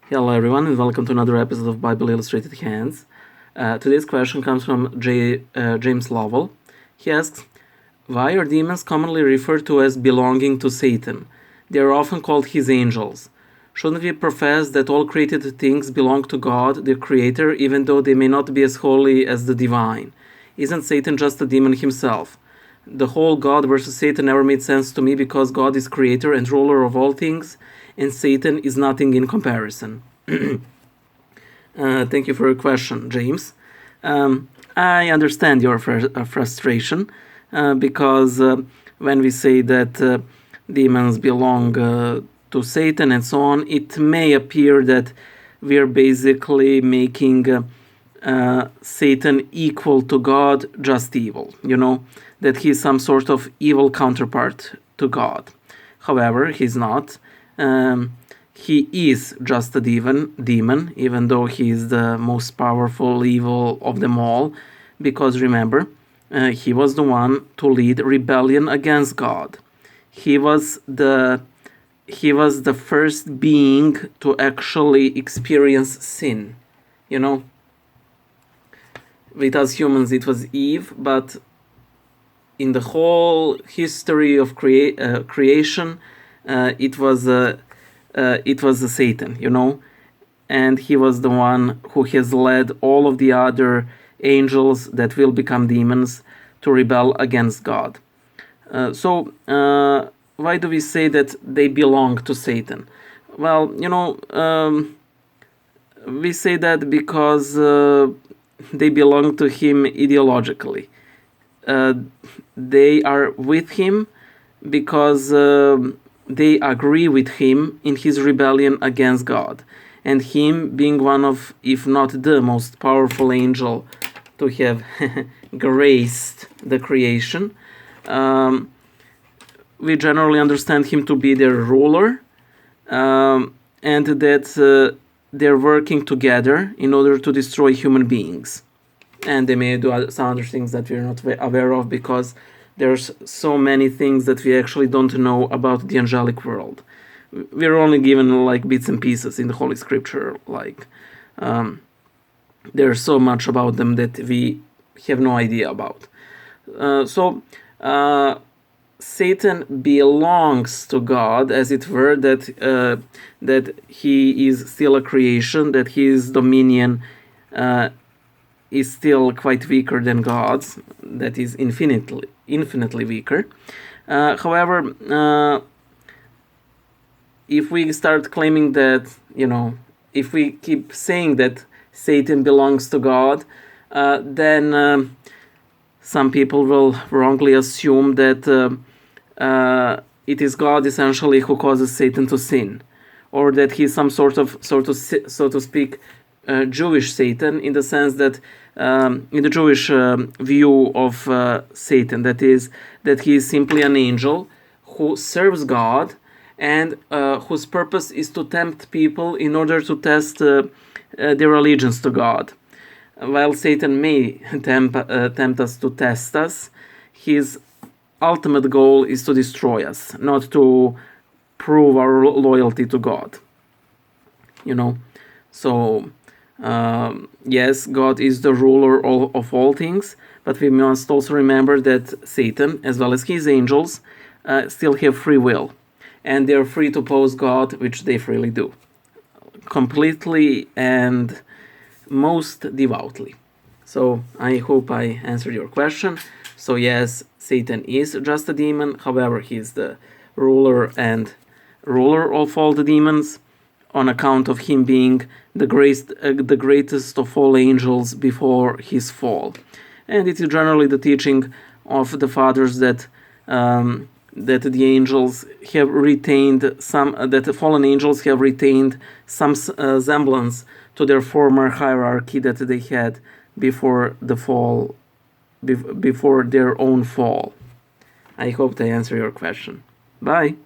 Hello everyone and welcome to another episode of Bible Illustrated Hands. Today's question comes from James Lovell. He asks, why are demons commonly referred to as belonging to Satan? They are often called his angels. Shouldn't we profess that all created things belong to God, the Creator, even though they may not be as holy as the divine? Isn't Satan just a demon himself? The whole God versus Satan never made sense to me because God is creator and ruler of all things, and Satan is nothing in comparison. Thank you for your question, James. I understand your frustration because when we say that demons belong to Satan and so on, it may appear that we are basically making Satan equal to God, just evil, that he's some sort of evil counterpart to God. However, he's not. He is just a demon, even though he is the most powerful evil of them all, because remember, he was the one to lead rebellion against God. He was the first being to actually experience sin. With us humans it was Eve, but in the whole history of creation, it was Satan, and he was the one who has led all of the other angels that will become demons to rebel against God. So why do we say that they belong to Satan? Well, we say that because they belong to him ideologically. They are with him because they agree with him in his rebellion against God. And him being one of, if not the most powerful angel to have graced the creation, we generally understand him to be their ruler, and that they're working together in order to destroy human beings. And they may do some other things that we're not aware of because there's so many things that we actually don't know about the angelic world. We're only given like bits and pieces in the Holy Scripture. There's so much about them that we have no idea about. So Satan belongs to God, as it were, that he is still a creation, that his dominion is still quite weaker than God's, that is infinitely weaker. However, if we start claiming that, if we keep saying that Satan belongs to God, then some people will wrongly assume that it is God essentially who causes Satan to sin, or that he's some sort of, so to speak, Jewish Satan, in the sense that in the Jewish view of Satan, that is, that he is simply an angel who serves God and whose purpose is to tempt people in order to test their allegiance to God. While Satan may tempt us to test us, his ultimate goal is to destroy us, not to prove our loyalty to God. So yes, God is the ruler of all things, but we must also remember that Satan, as well as his angels, still have free will, and they're free to oppose God, which they freely do, completely and most devoutly. So I hope I answered your question. So yes, Satan is just a demon. However, he is the ruler of all the demons, on account of him being the greatest of all angels before his fall. And it is generally the teaching of the fathers that the angels have retained that the fallen angels have retained some semblance to their former hierarchy that they had before the fall, before their own fall. I hope they answer your question. Bye.